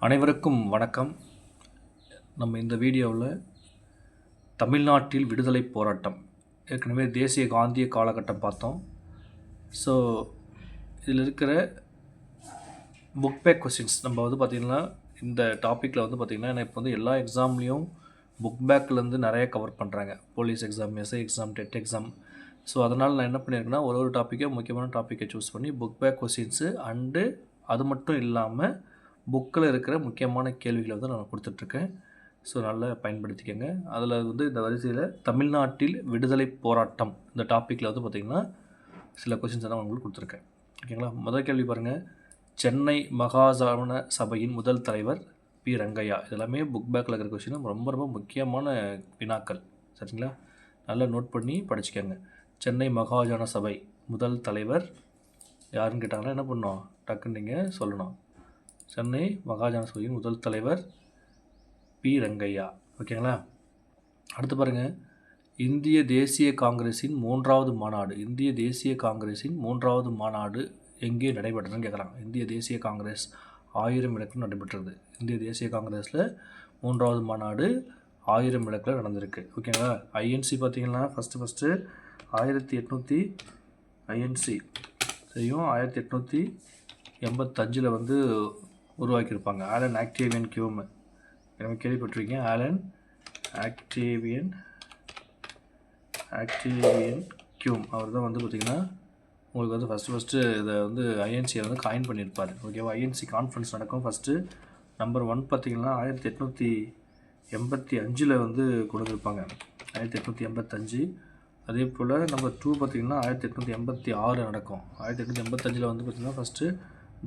அனைவருக்கும் வணக்கம். நம்ம இந்த வீடியோவில் தமிழ்நாட்டில் விடுதலை போராட்டம், ஏற்கனவே தேசிய காந்திய காலகட்டம் பார்த்தோம். ஸோ இதில் இருக்கிற புக் பேக் கொஸ்டின்ஸ் நம்ம பார்த்திங்கன்னா இந்த டாப்பிக்கில் பார்த்திங்கன்னா இப்போ எல்லா எக்ஸாம்லேயும் புக் பேக்லேருந்து நிறைய கவர் பண்ணுறாங்க. Police exam, SI exam, TET exam. So அதனால் நான் என்ன பண்ணியிருக்கேன்னா ஒரு டாப்பிக்கை முக்கியமான டாப்பிக்கை சூஸ் பண்ணி புக் பேக் கொஸ்டின்ஸு அண்டு அது மட்டும் இல்லாமல் புக்கில் இருக்கிற முக்கியமான கேள்விகளை நான் கொடுத்துட்ருக்கேன். ஸோ நல்லா பயன்படுத்திக்கங்க. அதில் இந்த வரிசையில் தமிழ்நாட்டில் விடுதலை போராட்டம் இந்த டாப்பிக்கில் பார்த்திங்கன்னா சில கொஸ்டின்ஸ் தான் உங்களுக்கு கொடுத்துருக்கேன். ஓகேங்களா? முதல் கேள்வி பாருங்கள். சென்னை மகாஜன சபையின் முதல் தலைவர் பி. ரங்கையா. இதெல்லாமே புக் பேக்கில் இருக்கிற கொஸ்டின், ரொம்ப ரொம்ப முக்கியமான வினாக்கள். சரிங்களா? நல்லா நோட் பண்ணி படிச்சுக்கோங்க. சென்னை மகாஜன சபை முதல் தலைவர் யாருன்னு கேட்டாங்கன்னா என்ன பண்ணணும், டக்குன்னு நீங்கள் சொல்லணும். சென்னை மகாஜன சபையின் முதல் தலைவர் பி. ரங்கையா. ஓகேங்களா? அடுத்து பாருங்கள். இந்திய தேசிய காங்கிரஸின் மூன்றாவது மாநாடு, இந்திய தேசிய காங்கிரஸின் மூன்றாவது மாநாடு எங்கே நடைபெற்றதுன்னு கேட்குறாங்க. இந்திய தேசிய காங்கிரஸ் 1000 விளக்கில் நடைபெற்றது. இந்திய தேசிய காங்கிரஸில் மூன்றாவது மாநாடு 1000 விளக்கில் நடந்திருக்கு. ஓகேங்களா? ஐஎன்சி பார்த்திங்கன்னா ஃபஸ்ட்டு 1800 ஐஎன்சி செய்யும் 1885 உருவாக்கியிருப்பாங்க. ஆலன் ஆக்டேவியன் கியூம், எனக்கு கேள்விப்பட்டிருக்கீங்க. ஆலன் ஆக்டேவியன் கியூம் அவர் தான் பார்த்திங்கன்னா உங்களுக்கு ஃபஸ்ட்டு இதை ஐஎன்சியை காயின் பண்ணியிருப்பார். ஓகேவா? ஐஎன்சி கான்ஃபரன்ஸ் நடக்கும். ஃபஸ்ட்டு நம்பர் 1 பார்த்திங்கன்னா 1885 கொடுத்துருப்பாங்க. 1885. அதே போல் நம்பர் 2 பார்த்திங்கன்னா 1886 நடக்கும். 1885 பார்த்திங்கன்னா ஃபஸ்ட்டு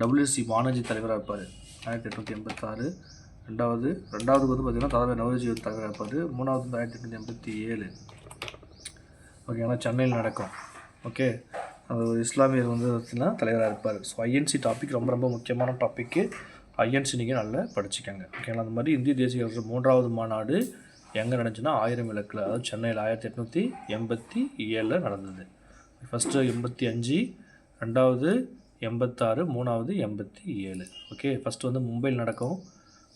WC பானர்ஜி தலைவராக இருப்பார். 1886. ரெண்டாவது பார்த்திங்கன்னா தாதாபாய் நவரோஜி தலைவராக இருப்பார். மூணாவது 1887. ஓகேங்களா? சென்னையில் நடக்கும். ஓகே, அது ஒரு இஸ்லாமியர் பார்த்திங்கன்னா தலைவராக இருப்பார். ஸோ ஐஎன்சி டாபிக் ரொம்ப ரொம்ப முக்கியமான டாப்பிக்கு. ஐஎன்சி நீங்கள் நல்லா படிச்சுக்கோங்க. ஓகேங்களா? அந்த மாதிரி இந்திய தேசிய மூன்றாவது மாநாடு எங்கே நடந்துச்சுன்னா 1000 விளக்கில், அதாவது சென்னையில் 1887 நடந்தது. ஃபஸ்ட்டு 85, ரெண்டாவது 86, மூணாவது 87. ஓகே, ஃபஸ்ட்டு மும்பையில் நடக்கும்,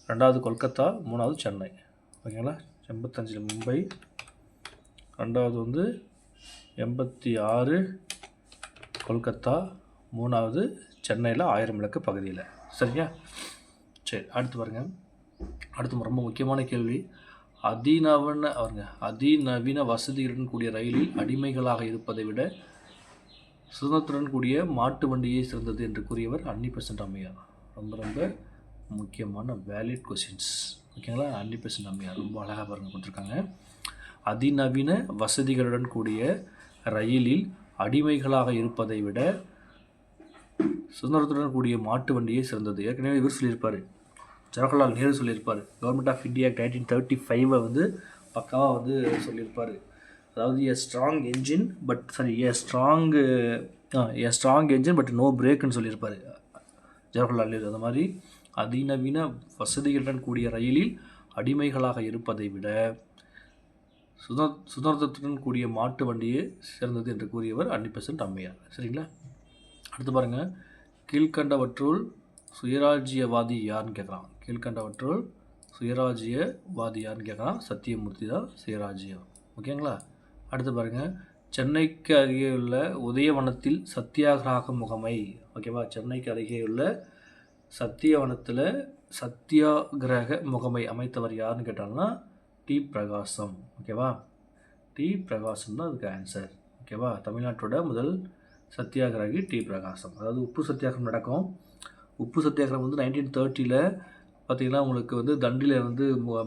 ரெண்டாவது கொல்கத்தா, மூணாவது சென்னை. ஓகேங்களா? 85 மும்பை, ரெண்டாவது 86 கொல்கத்தா, மூணாவது சென்னையில் 1000 விளக்கு பகுதியில். சரியா? சரி, அடுத்து பாருங்கள். அடுத்து ரொம்ப முக்கியமான கேள்வி. அதிநவீன வசதியுடன் கூடிய ரயிலில் அடிமைகளாக இருப்பதை விட சுதந்திரத்துடன் கூடிய மாட்டு வண்டியே சிறந்தது என்று கூறியவர் அன்னிபெசன்ட் அம்மையார். ரொம்ப ரொம்ப முக்கியமான வேலிட் கொஸ்டின்ஸ். ஓகேங்களா? அன்னிபெசன்ட் அம்மையார் ரொம்ப அழகாக பாருங்கள் கொடுத்துருக்காங்க. அதிநவீன வசதிகளுடன் கூடிய ரயிலில் அடிமைகளாக இருப்பதை விட சுதந்திரத்துடன் கூடிய மாட்டு வண்டியே சிறந்தது. ஏற்கனவே இவர் சொல்லியிருப்பார், ஜவஹர்லால் நேரு சொல்லியிருப்பார். கவர்மெண்ட் ஆஃப் இந்தியா ஆக்ட் 1935 பக்காவாக சொல்லியிருப்பார். அதாவது a strong engine but no பிரேக்குன்னு சொல்லியிருப்பார் ஜவஹர்லால் நேரு. அந்த மாதிரி அதிநவீன வசதிகளுடன் கூடிய ரயிலில் அடிமைகளாக இருப்பதை விட சுதந்திரத்துடன் கூடிய மாட்டு வண்டியே சிறந்தது என்று கூறியவர் அன்னிபெசன்ட் அம்மையார். சரிங்களா? அடுத்து பாருங்கள். கீழ்கண்டவற்றுள் சுயராஜ்யவாதி யாருன்னு கேட்குறான். கீழ்கண்டவற்றுள் சுயராஜ்யவாதி யாருன்னு கேட்குறான். சத்தியமூர்த்தி தான் சுயராஜ்யம். ஓகேங்களா? அடுத்து பாருங்கள். சென்னைக்கு அருகே உள்ள உதயவனத்தில் சத்தியாகிரக முகமை. ஓகேவா? சென்னைக்கு அருகே உள்ள சத்தியவனத்தில் சத்தியாகிரக முகமை அமைத்தவர் யாருன்னு கேட்டாங்கன்னா டி. பிரகாசம். ஓகேவா? டி. பிரகாசம் தான் அதுக்கு ஆன்சர். ஓகேவா? தமிழ்நாட்டோட முதல் சத்தியாகிரகி டி. பிரகாசம். அதாவது உப்பு சத்தியாகிரகம் நடக்கும். உப்பு சத்தியாகிரகம் 1930 பார்த்திங்கன்னா உங்களுக்கு தண்டியில்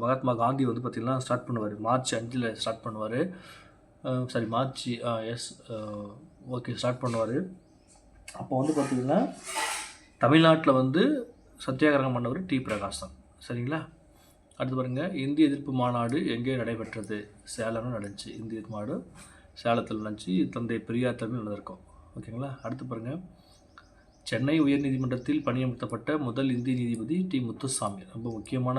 மகாத்மா காந்தி பார்த்திங்கன்னா ஸ்டார்ட் பண்ணுவார். மார்ச் 5 ஸ்டார்ட் பண்ணுவார். ஸ்டார்ட் பண்ணுவார். அப்போ பார்த்திங்கன்னா தமிழ்நாட்டில் சத்தியாகிரகம் பண்ணவர் டி. பிரகாசம். சரிங்களா? அடுத்து பாருங்கள். இந்திய எதிர்ப்பு மாநாடு எங்கே நடைபெற்றது? சேலம்னு நடந்துச்சு. இந்திய எதிர்ப்பு மாநாடு சேலத்தில் நடந்துச்சு. தந்தை பெரியார் தலைமையில் நடந்திருக்கும். ஓகேங்களா? அடுத்து பாருங்கள். சென்னை உயர்நீதிமன்றத்தில் பணியமர்த்தப்பட்ட முதல் இந்திய நீதிபதி டி. முத்துசாமி. ரொம்ப முக்கியமான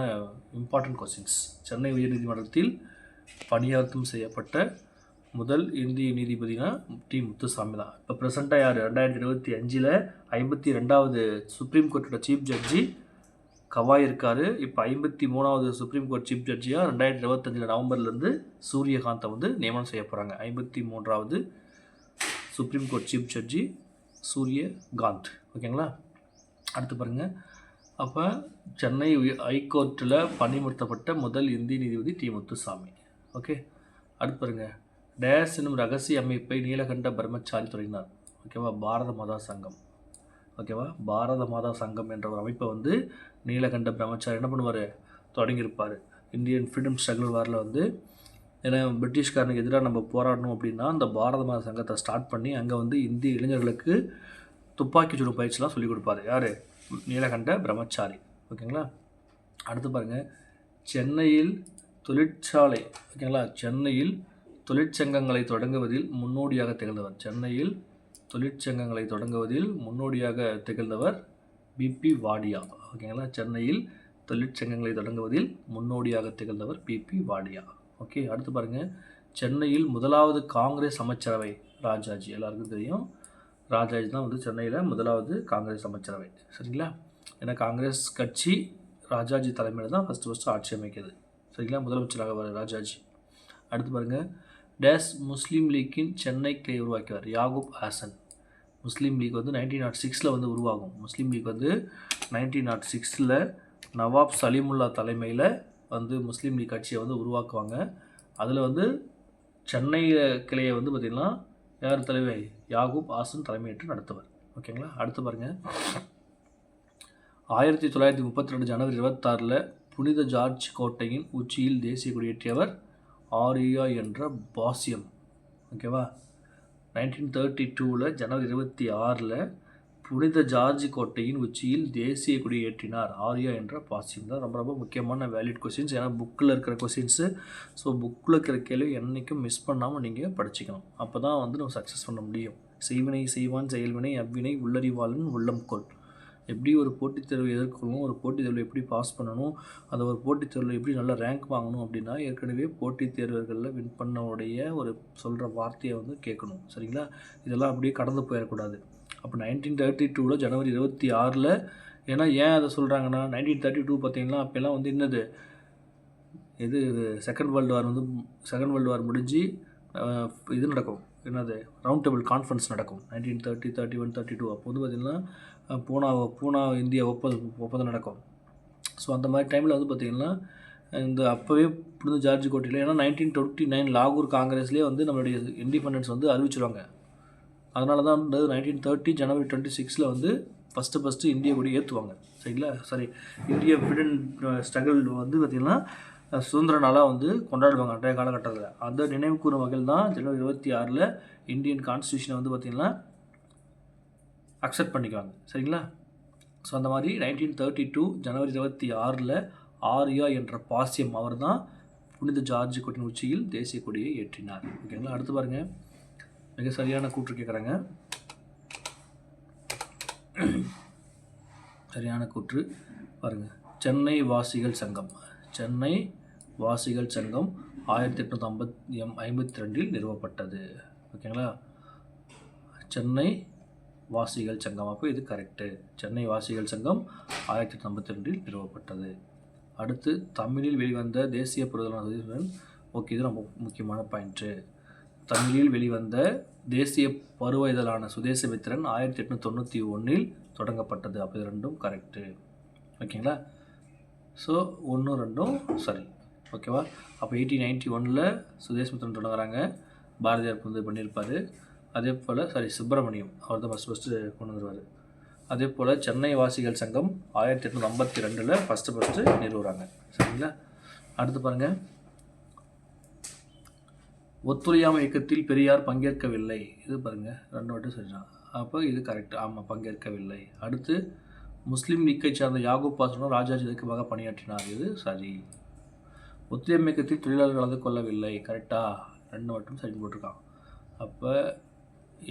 இம்பார்ட்டன்ட் கொஸ்டின்ஸ். சென்னை உயர்நீதிமன்றத்தில் பணியாற்றம் செய்யப்பட்ட முதல் இந்திய நீதிபதினா டி. முத்துசாமி தான். இப்போ ப்ரெசண்ட்டாக யார்? 2025 52வது சுப்ரீம் கோர்ட்டோட சீஃப் ஜட்ஜி கவாய் இருக்கார். இப்போ 53வது சுப்ரீம் கோர்ட் சீஃப் ஜட்ஜியாக 2025 நவம்பர்லேருந்து சூரியகாந்தை வந்து நியமனம் செய்ய போகிறாங்க. 53வது சுப்ரீம் கோர்ட் சீஃப் ஜட்ஜி சூரியகாந்த். ஓகேங்களா? அடுத்து பாருங்கள். அப்போ சென்னை ஹைகோர்ட்டில் பணியமர்த்தப்பட்ட முதல் இந்திய நீதிபதி டி. முத்துசாமி. ஓகே. அடுத்து பாருங்கள். டேஸ் என்னும் ரகசிய அமைப்பை நீலகண்ட பிரம்மச்சாரி தொடங்கினார். ஓகேவா? பாரத மாதா சங்கம். ஓகேவா? பாரத மாதா சங்கம் என்ற ஒரு அமைப்பை வந்து நீலகண்ட பிரம்மச்சாரி என்ன பண்ணுவார்? தொடங்கியிருப்பார். இந்தியன் ஃப்ரீடம் ஸ்ட்ரகிள் வாரில் வந்து ஏன்னா பிரிட்டிஷ்காரனுக்கு எதிராக நம்ம போராடணும் அப்படின்னா அந்த பாரத மாதா சங்கத்தை ஸ்டார்ட் பண்ணி அங்கே வந்து இந்திய இளைஞர்களுக்கு துப்பாக்கி சுடும் பயிற்சிலாம் சொல்லிக் கொடுப்பார். யார்? நீலகண்ட பிரம்மச்சாரி. ஓகேங்களா? அடுத்து பாருங்கள். சென்னையில் தொழிற்சாலை. ஓகேங்களா? சென்னையில் தொழிற்சங்கங்களை தொடங்குவதில் முன்னோடியாக திகழ்ந்தவர். சென்னையில் தொழிற்சங்கங்களை தொடங்குவதில் முன்னோடியாக திகழ்ந்தவர் பிபி வாடியா. ஓகேங்களா? சென்னையில் தொழிற்சங்கங்களை தொடங்குவதில் முன்னோடியாக திகழ்ந்தவர் பிபி வாடியா. ஓகே. அடுத்து பாருங்கள். சென்னையில் முதலாவது காங்கிரஸ் அமைச்சரவை ராஜாஜி. எல்லாருக்கும் தெரியும், ராஜாஜி தான் வந்து சென்னையில் முதலாவது காங்கிரஸ் அமைச்சரவை. சரிங்களா? ஏன்னா காங்கிரஸ் கட்சி ராஜாஜி தலைமையில் தான் ஃபஸ்ட்டு ஆட்சி அமைக்கிறது. சரிங்களா? முதலமைச்சராக வர ராஜாஜி. அடுத்து பாருங்கள். டேஸ் முஸ்லீம் லீக்கின் சென்னை கிளை உருவாக்கியவர். யாகூப் ஹாசன். முஸ்லீம் லீக் வந்து 1906 வந்து உருவாகும். முஸ்லீம் லீக் வந்து 1906 நவாப் சலீமுல்லா தலைமையில் வந்து முஸ்லீம் லீக் கட்சியை வந்து உருவாக்குவாங்க. அதில் வந்து சென்னை கிளையை வந்து பார்த்திங்கன்னா யார் தலைமை? யாகூப் ஹாசன் தலைமையேற்று நடத்துவார். ஓகேங்களா? அடுத்து பாருங்கள். 1932 ஜனவரி 26 புனித ஜார்ஜ் கோட்டையின் உச்சியில் தேசிய கொடியேற்றியவர் ஆரியா என்ற பாசியம். ஓகேவா? 1932 ஜனவரி 26 புனித ஜார்ஜ் கோட்டையின் உச்சியில் தேசிய கொடி ஏற்றினார் ஆரியா என்ற பாசியம். தான் ரொம்ப ரொம்ப முக்கியமான வேலிட் கொஸ்டின்ஸ். ஏன்னா புக்கில் இருக்கிற கொஸ்டின்ஸு. ஸோ புக்கில் இருக்கிற கேள்வி என்றைக்கும் மிஸ் பண்ணாமல் நீங்கள் படிச்சுக்கணும். அப்போ தான் வந்து நம்ம சக்ஸஸ் பண்ண முடியும். செய்வினை செய்வான் செயல்வினை அவ்வினை உள்ளறிவாளன் உள்ளம் கொள். எப்படி ஒரு போட்டித் தேர்வை எதிர்கொள்ளணும், ஒரு போட்டித் தேர்வில் எப்படி பாஸ் பண்ணணும், அந்த ஒரு போட்டித் தேர்வில் எப்படி நல்ல ரேங்க் வாங்கணும் அப்படின்னா ஏற்கனவே போட்டித் தேர்வுகளில் வின் பண்ணவுடைய ஒரு சொல்கிற வார்த்தையை வந்து கேட்கணும். சரிங்களா? இதெல்லாம் அப்படியே கடந்து போயிடக்கூடாது. அப்போ 1932 ஜனவரி 26 ஏன்னா ஏன் அதை சொல்கிறாங்கன்னா 1932 பார்த்தீங்கன்னா அப்போல்லாம் வந்து என்னது இது செகண்ட் வேர்ல்டு வார் முடிஞ்சு இது நடக்கும். என்னது ரவுண்ட் டேபிள் கான்ஃபரன்ஸ் நடக்கும் 1930, 31, 32. அப்போ வந்து பார்த்திங்கன்னா பூனா இந்தியா ஒப்பந்தம் நடக்கும். ஸோ அந்த மாதிரி டைமில் வந்து பார்த்திங்கன்னா இந்த அப்போவே புனித ஜார்ஜ் கோட்டையில் ஏன்னா 1929 லாகூர் காங்கிரஸ்லேயே வந்து நம்மளுடைய இண்டிபெண்டன்ஸ் வந்து அறிவிச்சிருவாங்க. அதனால தான் வந்து 1930 ஜனவரி 26 வந்து ஃபஸ்ட்டு இந்திய கொடி ஏற்றுவாங்க. சரிங்களா? இந்திய ஃப்ரீடம் ஸ்ட்ரகிள் வந்து பார்த்திங்கன்னா சுதந்திர நாளாக வந்து கொண்டாடுவாங்க அன்றைய காலகட்டத்தில். அந்த நினைவு கூறும் வகையில் தான் ஜனவரி 26 இந்தியன் கான்ஸ்டியூஷனை வந்து பார்த்திங்கன்னா அக்செப்ட் பண்ணிக்குவாங்க. சரிங்களா? ஸோ அந்த மாதிரி 1932 ஜனவரி 26 ஆரியா என்ற பாசியம் அவர் தான் புனித ஜார்ஜ் கோட்டையின் உச்சியில் தேசிய கொடியை ஏற்றினார். ஓகேங்களா? அடுத்து பாருங்கள். மிக சரியான கூற்று கேட்குறாங்க. சரியான கூற்று பாருங்கள். சென்னை வாசிகள் சங்கம் 1852 நிறுவப்பட்டது. ஓகேங்களா? சென்னை வாசிகள் சங்கம். அப்போ இது கரெக்டு. சென்னை வாசிகள் சங்கம் 1852 நிறுவப்பட்டது. அடுத்து தமிழில் வெளிவந்த தேசிய பொருளாதார. ஓகே, இது ரொம்ப முக்கியமான பாயிண்ட்டு. தமிழில் வெளிவந்த தேசிய பருவ இதழான சுதேசமித்திரன் 1891 தொடங்கப்பட்டது. அப்போ இது ரெண்டும் கரெக்டு. ஓகேங்களா? ஸோ 1, 2 சரி. ஓகேவா? அப்போ 1891 சுதேசமித்திரன் தொடங்குறாங்க. பாரதியார் வந்து பண்ணியிருப்பார். அதே போல் சுப்பிரமணியம் அவர் தான் ஃபஸ்ட்டு கொண்டு வந்துருவார். அதே போல் சென்னை வாசிகள் சங்கம் 1852 ஃபஸ்ட்டு நிறுவுறாங்க. சரிங்களா? அடுத்து பாருங்கள். ஒத்துழையாமை இயக்கத்தில் பெரியார் பங்கேற்கவில்லை. இது பாருங்கள் 2 வாட்டி சொல்லிட்டான். அப்போ இது கரெக்ட். ஆமாம், பங்கேற்கவில்லை. அடுத்து முஸ்லீம் லீக்கை சார்ந்த யாகூப் ஹாசனும் ராஜாஜி இயக்கமாக பணியாற்றினார். இது சரி. ஒத்துழையாமை இயக்கத்தில் தொழிலாளர்கள் கலந்து கொள்ளவில்லை. கரெக்டாக 2 மட்டும் சரி போட்டிருக்கான். அப்போ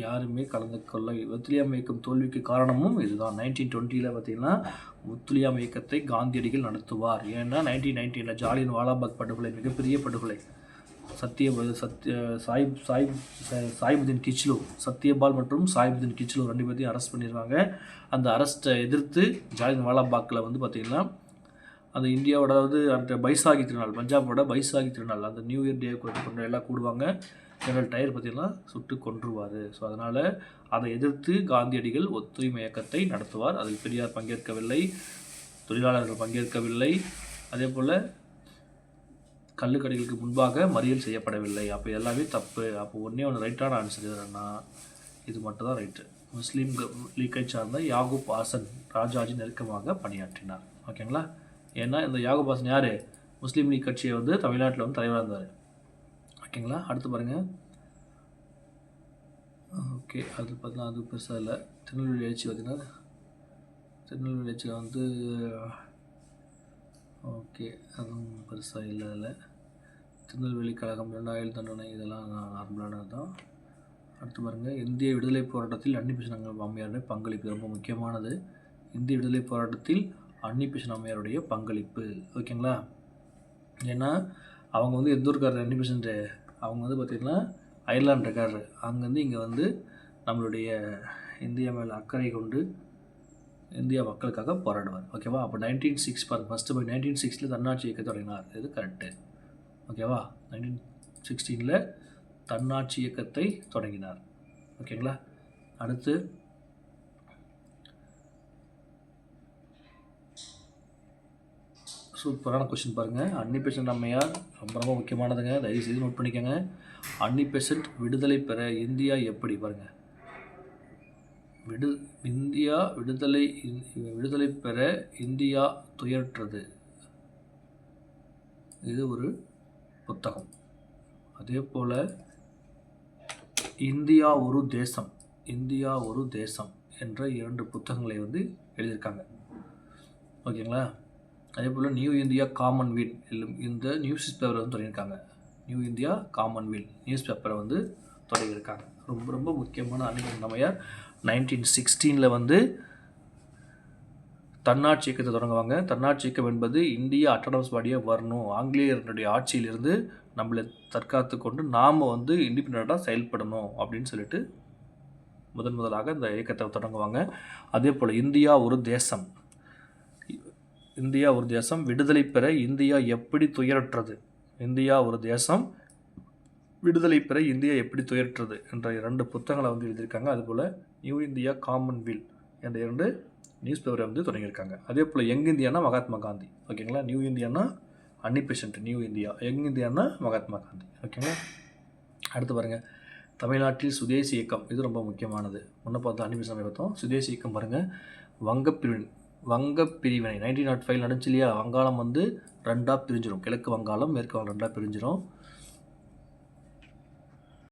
யாருமே கலந்து கொள்ள. ஒத்துழையாமை இயக்கம் தோல்விக்கு காரணமும் இதுதான். 1920 பார்த்திங்கன்னா ஒத்துழையாமை இயக்கத்தை காந்தியடிகள் நடத்துவார். ஏன்னா 1919 ஜாலியன் வாலாபாக் படுகொலை மிகப்பெரிய படுகொலை. சாயிபுதீன் கிச்லு, சத்யபால் மற்றும் சாயிபுதீன் கிச்லு 2 பேர்த்தையும் அரெஸ்ட் பண்ணிடுவாங்க. அந்த அரெஸ்ட்டை எதிர்த்து ஜாலியன் வாலாபாக்கில் வந்து பார்த்திங்கன்னா அந்த இந்தியாவோட அதாவது அந்த பைசாகி திருநாள், பஞ்சாபோட பைசாகி திருநாள், அந்த நியூ இயர் டே கொண்டு எல்லாம் கூடுவாங்க. ஜெனரல் டயர் பற்றியெல்லாம் சுட்டு கொன்றுவார். ஸோ அதனால் அதை எதிர்த்து காந்தியடிகள் ஒத்துழைமை இயக்கத்தை நடத்துவார். அதில் பெரியார் பங்கேற்கவில்லை, தொழிலாளர்கள் பங்கேற்கவில்லை, அதே போல் கள்ளுக்கடைகளுக்கு முன்பாக மறியல் செய்யப்படவில்லை. அப்போ எல்லாமே தப்பு. அப்போ ஒன்று ரைட்டான ஆன்சர் எதுனா இது மட்டும் தான் ரைட்டு. முஸ்லீம் லீக்கை சார்ந்த யாகூப் ஹாசன் ராஜாஜி நெருக்கமாக பணியாற்றினார். ஓகேங்களா? ஏன்னா இந்த யாகூப் ஹாசன் யார்? முஸ்லீம் லீக் கட்சியை தமிழ்நாட்டில் தலைவராக இருந்தார். ஓகேங்களா? அடுத்து பாருங்கள். ஓகே, அது பார்த்தீங்கன்னா அது பெருசாக இல்லை. திருநெல்வேலி எழுச்சி பார்த்திங்கன்னா திருநெல்வேலி எழுச்சியில் ஓகே அதுவும் பெருசாக இல்லை. அதில் திருநெல்வேலி கழகம் 2000 தண்டனை இதெல்லாம் நார்மலானது தான். அடுத்து பாருங்கள். இந்திய விடுதலை போராட்டத்தில் அன்னி பெசன்ட் அம்மையாருடைய பங்களிப்பு ரொம்ப முக்கியமானது. இந்திய விடுதலை போராட்டத்தில் அன்னி பெசன்ட் அம்மையாருடைய பங்களிப்பு. ஓகேங்களா? ஏன்னா அவங்க எந்த ஊருக்காரர் அன்னி பெசன்ட்? அவங்க பார்த்திங்கன்னா அயர்லாண்டுக்காரர். அங்கேருந்து இங்கே நம்மளுடைய இந்தியா மேலே அக்கறை கொண்டு இந்தியா மக்களுக்காக போராடுவார். ஓகேவா? அப்போ 1906 ஃபஸ்ட்டு போய் 1960 தன்னாட்சி இயக்கத்தை தொடங்கினார். இது கரெக்டு. ஓகேவா? 1916 தன்னாட்சி இயக்கத்தை தொடங்கினார். ஓகேங்களா? அடுத்து சூப்பரான கொஸ்டின் பாருங்கள். அன்னி பெசன்ட் அம்மையார் ரொம்ப ரொம்ப முக்கியமானதுங்க. தயவுசெய்து நோட் பண்ணிக்கோங்க. அன்னி பெசன்ட் விடுதலை பெற இந்தியா எப்படி பாருங்கள். இந்தியா விடுதலை பெற இந்தியா துயற்றது. இது ஒரு புத்தகம். அதே போல் இந்தியா ஒரு தேசம் என்ற 2 புத்தகங்களை எழுதியிருக்காங்க. ஓகேங்களா? அதே போல் நியூ இந்தியா காமன்வெல்த் இந்த நியூஸ் பேப்பரை தொடங்கியிருக்காங்க. நியூ இந்தியா காமன்வெல்த் நியூஸ் பேப்பரை தொடங்கியிருக்காங்க. ரொம்ப ரொம்ப முக்கியமான அன்னி பெசன்ட் அம்மையார் 1916 தன்னாட்சி இயக்கத்தை தொடங்குவாங்க. தன்னாட்சி இயக்கம் என்பது இந்தியா அட்டானமஸ் பாடியாக வரணும், ஆங்கிலேயர்களுடைய ஆட்சியிலிருந்து நம்மளை தற்காத்து கொண்டு நாம் இண்டிபெண்ட்டாக செயல்படணும் அப்படின்னு சொல்லிட்டு முதலாக இந்த இயக்கத்தை தொடங்குவாங்க. அதே போல் இந்தியா ஒரு தேசம் விடுதலை பெற இந்தியா எப்படி துயரற்றது. இந்தியா ஒரு தேசம் விடுதலை பெற இந்தியா எப்படி துயரற்றது என்ற 2 புத்தகங்களை எழுதியிருக்காங்க. அதுபோல் நியூ இந்தியா காமன்வெல்த் என்ற 2 நியூஸ் பேப்பரை தொடங்கியிருக்காங்க. அதே போல் யங் இந்தியானா மகாத்மா காந்தி. ஓகேங்களா? நியூ இந்தியானா Annie Besant new India, young இந்தியானா மகாத்மா காந்தி. ஓகேங்களா? அடுத்து பாருங்கள். தமிழ்நாட்டில் சுதேசி இயக்கம். இது ரொம்ப முக்கியமானது. முன்ன பார்த்தா அன்னி பெசன்ட் பார்த்தோம். சுதேசி இயக்கம் பாருங்கள். வங்கப்பிரிவினை 1905 நடந்துச்சு இல்லையா? வங்காளம் 2ஆக பிரிஞ்சிடும். கிழக்கு வங்காளம் மேற்கு வங்காளம் 2ஆக பிரிஞ்சிடும்.